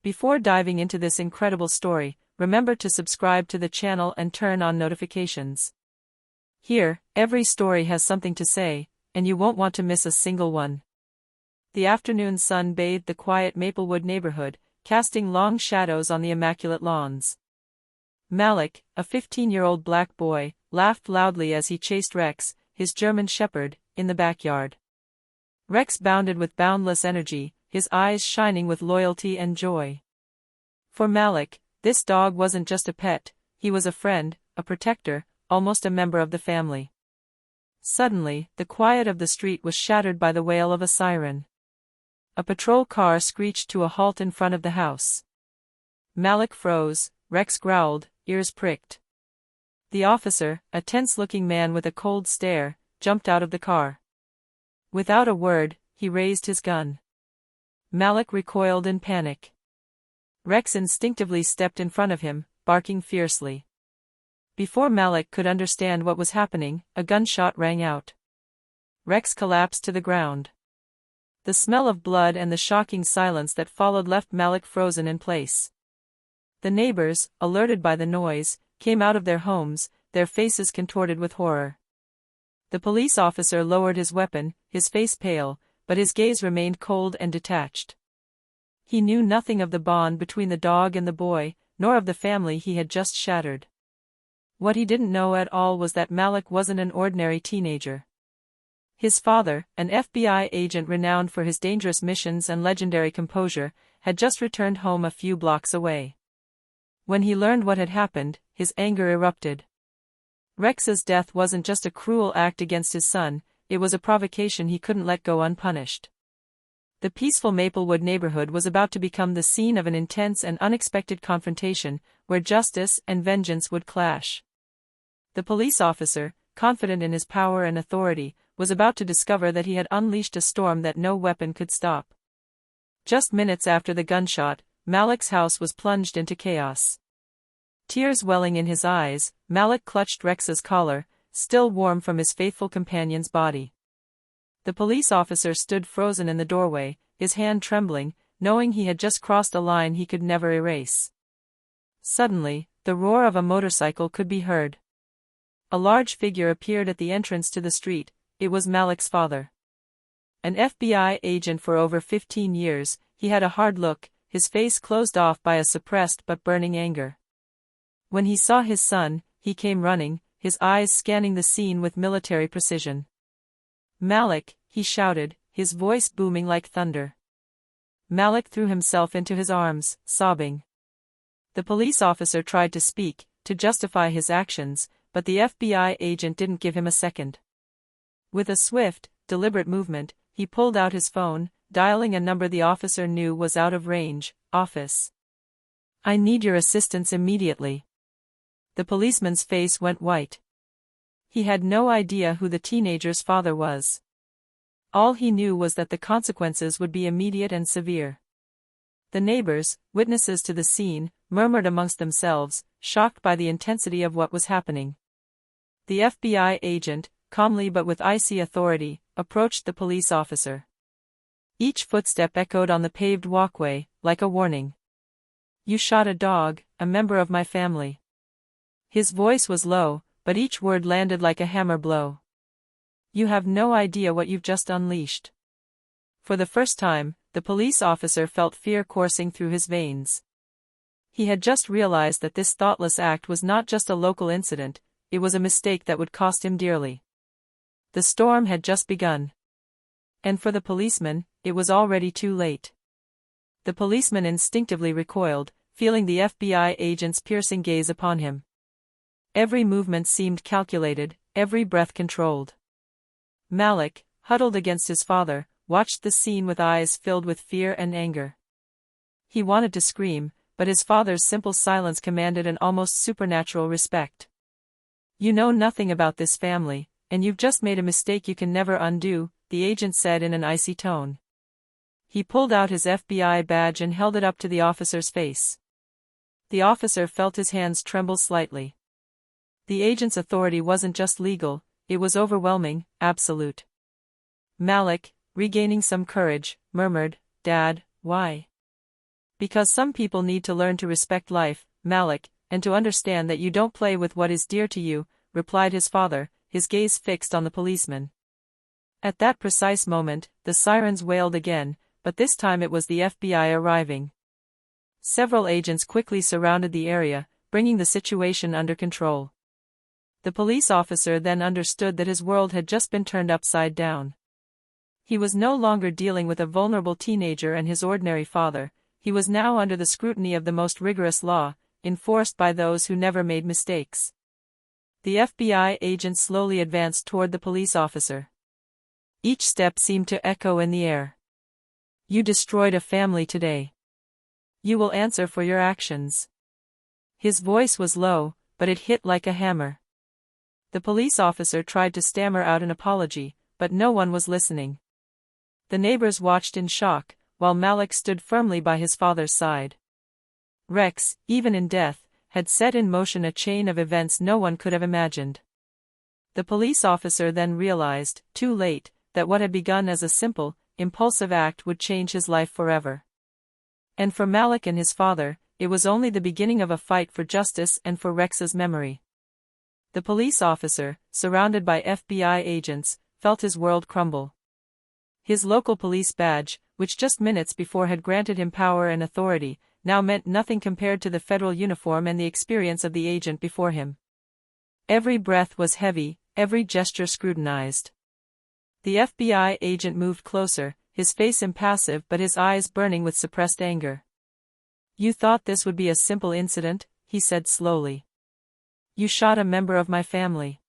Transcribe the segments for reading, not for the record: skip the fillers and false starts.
Before diving into this incredible story, remember to subscribe to the channel and turn on notifications. Here, every story has something to say, and you won't want to miss a single one. The afternoon sun bathed the quiet Maplewood neighborhood, casting long shadows on the immaculate lawns. Malik, a 15-year-old black boy, laughed loudly as he chased Rex, his German shepherd, in the backyard. Rex bounded with boundless energy, his eyes shining with loyalty and joy. For Malik, this dog wasn't just a pet, he was a friend, a protector, almost a member of the family. Suddenly, the quiet of the street was shattered by the wail of a siren. A patrol car screeched to a halt in front of the house. Malik froze, Rex growled, ears pricked. The officer, a tense-looking man with a cold stare, jumped out of the car. Without a word, he raised his gun. Malik recoiled in panic. Rex instinctively stepped in front of him, barking fiercely. Before Malik could understand what was happening, a gunshot rang out. Rex collapsed to the ground. The smell of blood and the shocking silence that followed left Malik frozen in place. The neighbors, alerted by the noise, came out of their homes, their faces contorted with horror. The police officer lowered his weapon, his face pale, but his gaze remained cold and detached. He knew nothing of the bond between the dog and the boy, nor of the family he had just shattered. What he didn't know at all was that Malik wasn't an ordinary teenager. His father, an FBI agent renowned for his dangerous missions and legendary composure, had just returned home a few blocks away. When he learned what had happened, his anger erupted. Rex's death wasn't just a cruel act against his son, it was a provocation he couldn't let go unpunished. The peaceful Maplewood neighborhood was about to become the scene of an intense and unexpected confrontation, where justice and vengeance would clash. The police officer, confident in his power and authority, was about to discover that he had unleashed a storm that no weapon could stop. Just minutes after the gunshot, Malik's house was plunged into chaos. Tears welling in his eyes, Malik clutched Rex's collar, still warm from his faithful companion's body. The police officer stood frozen in the doorway, his hand trembling, knowing he had just crossed a line he could never erase. Suddenly, the roar of a motorcycle could be heard. A large figure appeared at the entrance to the street. It was Malik's father. An FBI agent for over 15 years, he had a hard look, his face closed off by a suppressed but burning anger. When he saw his son, he came running, his eyes scanning the scene with military precision. "Malik," he shouted, his voice booming like thunder. Malik threw himself into his arms, sobbing. The police officer tried to speak, to justify his actions, but the FBI agent didn't give him a second. With a swift, deliberate movement, he pulled out his phone, dialing a number the officer knew was out of range. "Office. I need your assistance immediately." The policeman's face went white. He had no idea who the teenager's father was. All he knew was that the consequences would be immediate and severe. The neighbors, witnesses to the scene, murmured amongst themselves, shocked by the intensity of what was happening. The FBI agent, calmly but with icy authority, approached the police officer. Each footstep echoed on the paved walkway, like a warning. "You shot a dog, a member of my family." His voice was low, but each word landed like a hammer blow. "You have no idea what you've just unleashed." For the first time, the police officer felt fear coursing through his veins. He had just realized that this thoughtless act was not just a local incident, it was a mistake that would cost him dearly. The storm had just begun. And for the policeman, it was already too late. The policeman instinctively recoiled, feeling the FBI agent's piercing gaze upon him. Every movement seemed calculated, every breath controlled. Malik, huddled against his father, watched the scene with eyes filled with fear and anger. He wanted to scream, but his father's simple silence commanded an almost supernatural respect. "You know nothing about this family, and you've just made a mistake you can never undo," the agent said in an icy tone. He pulled out his FBI badge and held it up to the officer's face. The officer felt his hands tremble slightly. The agent's authority wasn't just legal, it was overwhelming, absolute. Malik, regaining some courage, murmured, "Dad, why?" Because some people need to learn to respect life, Malik, and to understand that you don't play with what is dear to you, replied his father, his gaze fixed on the policeman. At that precise moment, the sirens wailed again, but this time it was the FBI arriving. Several agents quickly surrounded the area, bringing the situation under control. The police officer then understood that his world had just been turned upside down. He was no longer dealing with a vulnerable teenager and his ordinary father, he was now under the scrutiny of the most rigorous law, enforced by those who never made mistakes. The FBI agent slowly advanced toward the police officer. Each step seemed to echo in the air. You destroyed a family today. You will answer for your actions. His voice was low, but it hit like a hammer. The police officer tried to stammer out an apology, but no one was listening. The neighbors watched in shock, while Malik stood firmly by his father's side. Rex, even in death, had set in motion a chain of events no one could have imagined. The police officer then realized, too late, that what had begun as a simple, impulsive act would change his life forever. And for Malik and his father, it was only the beginning of a fight for justice and for Rex's memory. The police officer, surrounded by FBI agents, felt his world crumble. His local police badge, which just minutes before had granted him power and authority, now meant nothing compared to the federal uniform and the experience of the agent before him. Every breath was heavy, every gesture scrutinized. The FBI agent moved closer, his face impassive but his eyes burning with suppressed anger. You thought this would be a simple incident, he said slowly. You shot a member of my family.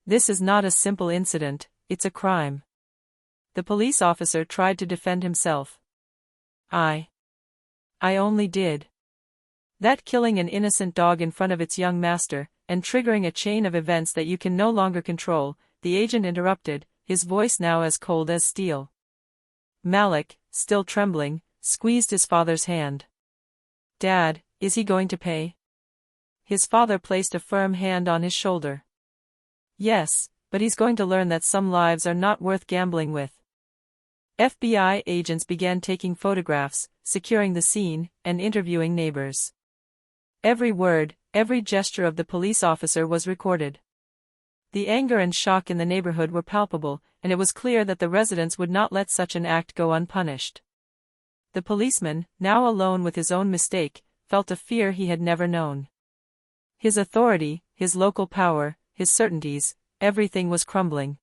This is not a simple incident, it's a crime. The police officer tried to defend himself. I only did. That killing an innocent dog in front of its young master, and triggering a chain of events that you can no longer control, the agent interrupted, his voice now as cold as steel. Malik, still trembling, squeezed his father's hand. Dad, is he going to pay? His father placed a firm hand on his shoulder. Yes, but he's going to learn that some lives are not worth gambling with. FBI agents began taking photographs, securing the scene, and interviewing neighbors. Every word, every gesture of the police officer was recorded. The anger and shock in the neighborhood were palpable, and it was clear that the residents would not let such an act go unpunished. The policeman, now alone with his own mistake, felt a fear he had never known. His authority, his local power, his certainties, everything was crumbling.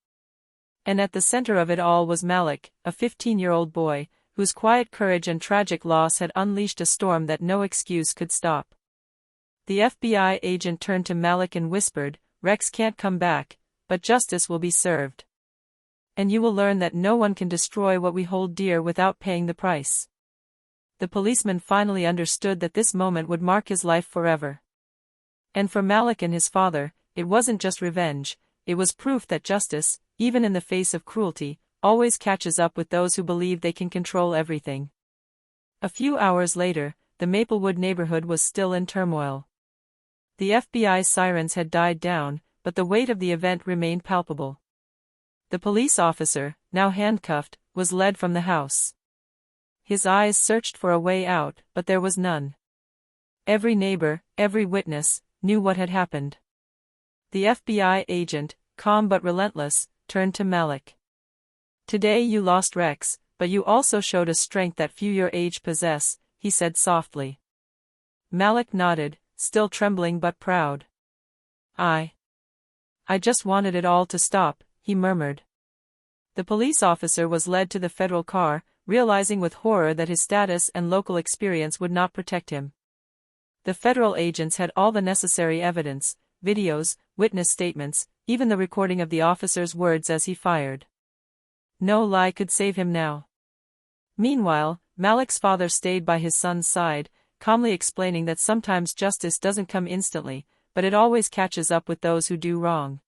And at the center of it all was Malik, a 15-year-old boy, whose quiet courage and tragic loss had unleashed a storm that no excuse could stop. The FBI agent turned to Malik and whispered, Rex can't come back, but justice will be served. And you will learn that no one can destroy what we hold dear without paying the price. The policeman finally understood that this moment would mark his life forever. And for Malik and his father, it wasn't just revenge, it was proof that justice, even in the face of cruelty, always catches up with those who believe they can control everything. A few hours later, the Maplewood neighborhood was still in turmoil. The FBI sirens had died down, but the weight of the event remained palpable. The police officer, now handcuffed, was led from the house. His eyes searched for a way out, but there was none. Every neighbor, every witness, knew what had happened. The FBI agent, calm but relentless, turned to Malik. Today you lost Rex, but you also showed a strength that few your age possess, he said softly. Malik nodded, still trembling but proud. I just wanted it all to stop, he murmured. The police officer was led to the federal car, realizing with horror that his status and local experience would not protect him. The federal agents had all the necessary evidence, videos, witness statements, even the recording of the officer's words as he fired. No lie could save him now. Meanwhile, Malik's father stayed by his son's side, calmly explaining that sometimes justice doesn't come instantly, but it always catches up with those who do wrong.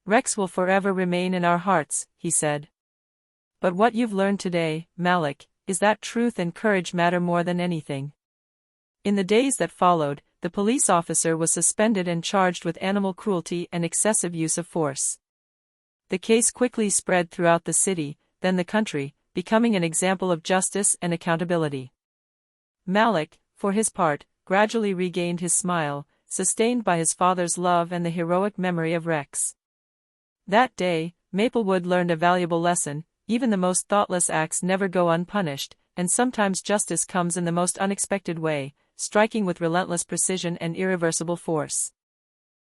Rex will forever remain in our hearts, he said. But what you've learned today, Malik, is that truth and courage matter more than anything. In the days that followed, the police officer was suspended and charged with animal cruelty and excessive use of force. The case quickly spread throughout the city, then the country, becoming an example of justice and accountability. Malik, for his part, gradually regained his smile, sustained by his father's love and the heroic memory of Rex. That day, Maplewood learned a valuable lesson: even the most thoughtless acts never go unpunished, and sometimes justice comes in the most unexpected way, striking with relentless precision and irreversible force.